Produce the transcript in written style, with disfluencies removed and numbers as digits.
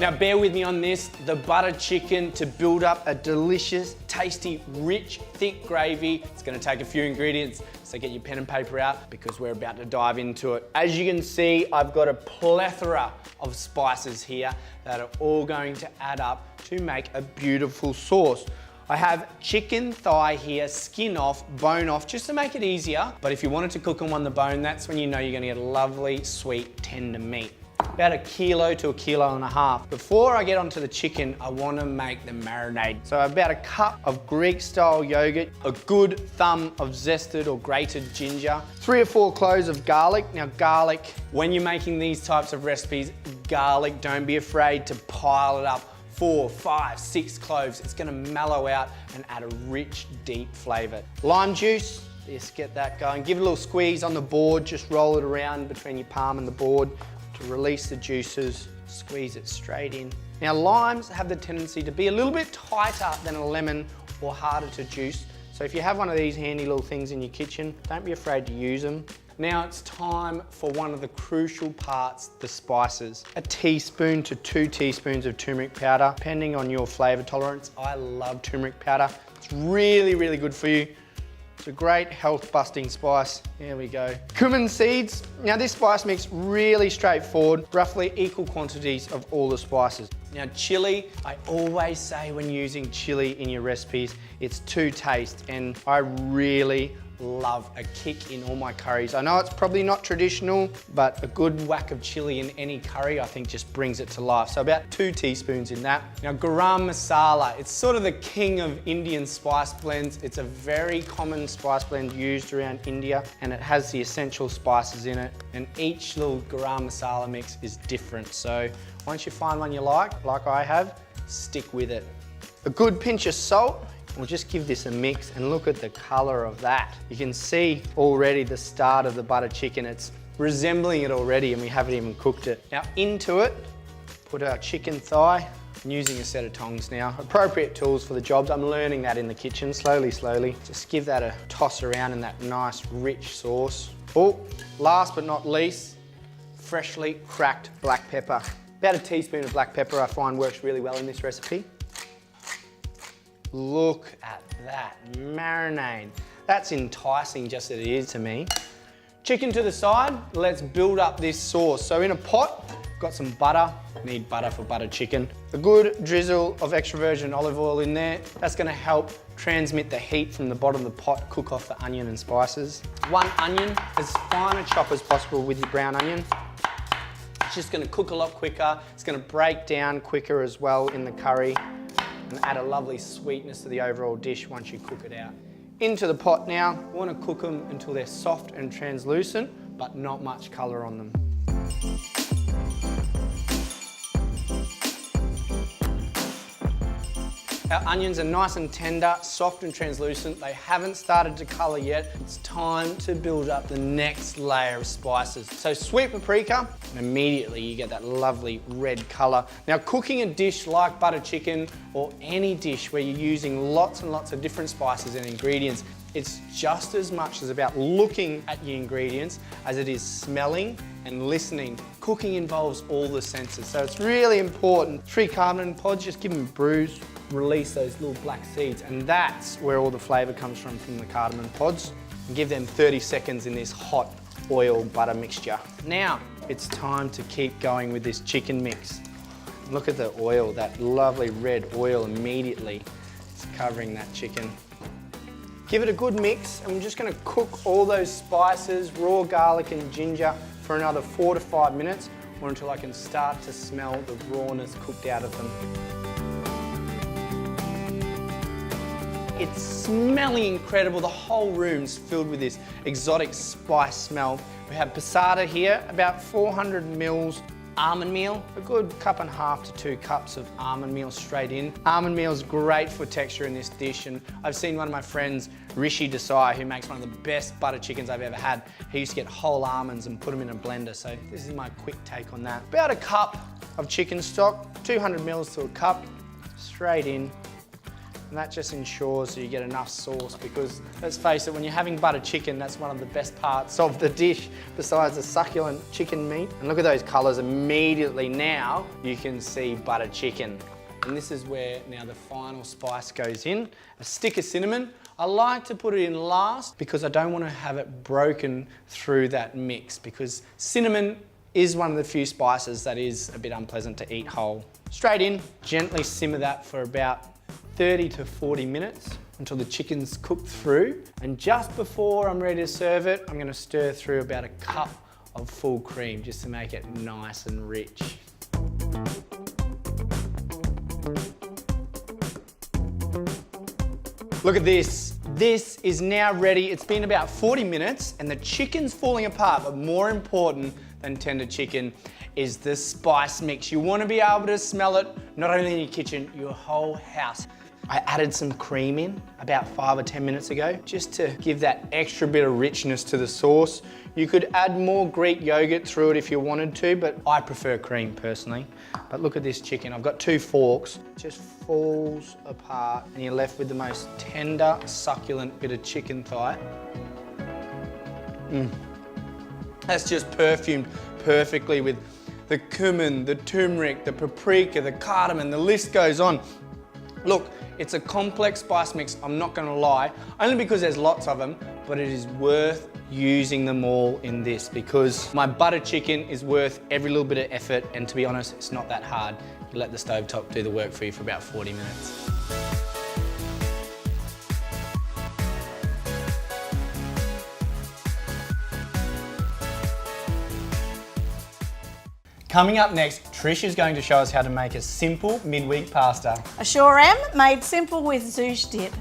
Now bear with me on this, the butter chicken to build up a delicious, tasty, rich, thick gravy. It's gonna take a few ingredients, so get your pen and paper out because we're about to dive into it. As you can see, I've got a plethora of spices here that are all going to add up to make a beautiful sauce. I have chicken thigh here, skin off, bone off, just to make it easier. But if you wanted to cook them on the bone, that's when you know you're gonna get a lovely, sweet, tender meat. About 1 kilo to 1.5 kilos. Before I get onto the chicken, I wanna make the marinade. So about 1 cup of Greek style yogurt, a good thumb of zested or grated ginger, 3 or 4 cloves of garlic. Now garlic, when you're making these types of recipes, garlic, don't be afraid to pile it up. 4, 5, 6 cloves. It's gonna mellow out and add a rich, deep flavor. Lime juice, just get that going. Give it a little squeeze on the board, just roll it around between your palm and the board to release the juices, squeeze it straight in. Now limes have the tendency to be a little bit tighter than a lemon or harder to juice. So if you have one of these handy little things in your kitchen, don't be afraid to use them. Now it's time for one of the crucial parts, the spices. 1 teaspoon to 2 teaspoons of turmeric powder, depending on your flavor tolerance. I love turmeric powder. It's really, really good for you. It's a great health busting spice. There we go. Cumin seeds. Now this spice mix, really straightforward, roughly equal quantities of all the spices. Now chili, I always say when using chili in your recipes, it's to taste, and I really love a kick in all my curries. I know it's probably not traditional, but a good whack of chili in any curry I think just brings it to life. So about 2 teaspoons in that. Now garam masala, it's sort of the king of Indian spice blends. It's a very common spice blend used around India, and it has the essential spices in it, and each little garam masala mix is different. So once you find one you like I have, stick with it. A good pinch of salt. We'll just give this a mix and look at the color of that. You can see already the start of the butter chicken. It's resembling it already and we haven't even cooked it. Now into it, put our chicken thigh. I'm using a set of tongs now. Appropriate tools for the jobs. I'm learning that in the kitchen, slowly, slowly. Just give that a toss around in that nice rich sauce. Oh, last but not least, freshly cracked black pepper. About 1 teaspoon of black pepper I find works really well in this recipe. Look at that marinade. That's enticing just as it is to me. Chicken to the side, let's build up this sauce. So in a pot, got some butter. Need butter for butter chicken. A good drizzle of extra virgin olive oil in there. That's gonna help transmit the heat from the bottom of the pot, cook off the onion and spices. 1 onion, as fine a chop as possible with your brown onion. It's just gonna cook a lot quicker. It's gonna break down quicker as well in the curry, and add a lovely sweetness to the overall dish once you cook it out. Into the pot now. We want to cook them until they're soft and translucent, but not much color on them. Our onions are nice and tender, soft and translucent. They haven't started to color yet. It's time to build up the next layer of spices. So sweet paprika, and immediately you get that lovely red color. Now cooking a dish like butter chicken or any dish where you're using lots and lots of different spices and ingredients, it's just as much as about looking at your ingredients as it is smelling and listening. Cooking involves all the senses, so it's really important. 3 cardamom pods, just give them a bruise, release those little black seeds, and that's where all the flavor comes from the cardamom pods. And give them 30 seconds in this hot oil butter mixture. Now it's time to keep going with this chicken mix. Look at the oil, that lovely red oil immediately. It's covering that chicken. Give it a good mix, and we're just gonna cook all those spices, raw garlic and ginger for another 4 to 5 minutes, or until I can start to smell the rawness cooked out of them. It's smelling incredible. The whole room's filled with this exotic spice smell. We have passata here, about 400 mils almond meal, a good 1.5 to 2 cups of almond meal straight in. Almond meal is great for texture in this dish, and I've seen one of my friends, Rishi Desai, who makes one of the best butter chickens I've ever had. He used to get whole almonds and put them in a blender, so this is my quick take on that. About 1 cup of chicken stock, 200 mils to 1 cup, straight in. And that just ensures that you get enough sauce because, let's face it, when you're having butter chicken, that's one of the best parts of the dish besides the succulent chicken meat. And look at those colours immediately now, you can see butter chicken. And this is where now the final spice goes in. A stick of cinnamon. I like to put it in last because I don't want to have it broken through that mix because cinnamon is one of the few spices that is a bit unpleasant to eat whole. Straight in, gently simmer that for about 30 to 40 minutes until the chicken's cooked through. And just before I'm ready to serve it, I'm going to stir through about a cup of full cream just to make it nice and rich. Look at this. This is now ready. It's been about 40 minutes and the chicken's falling apart, but more important than tender chicken is the spice mix. You want to be able to smell it, not only in your kitchen, your whole house. I added some cream in about 5 or 10 minutes ago, just to give that extra bit of richness to the sauce. You could add more Greek yogurt through it if you wanted to, but I prefer cream personally. But look at this chicken. I've got 2 forks. It just falls apart and you're left with the most tender, succulent bit of chicken thigh. That's just perfumed perfectly with the cumin, the turmeric, the paprika, the cardamom, the list goes on. Look, it's a complex spice mix, I'm not gonna lie, only because there's lots of them, but it is worth using them all in this because my butter chicken is worth every little bit of effort, and to be honest, it's not that hard. You let the stovetop do the work for you for about 40 minutes. Coming up next, Trish is going to show us how to make a simple midweek pasta. I sure am, made simple with zouche dip.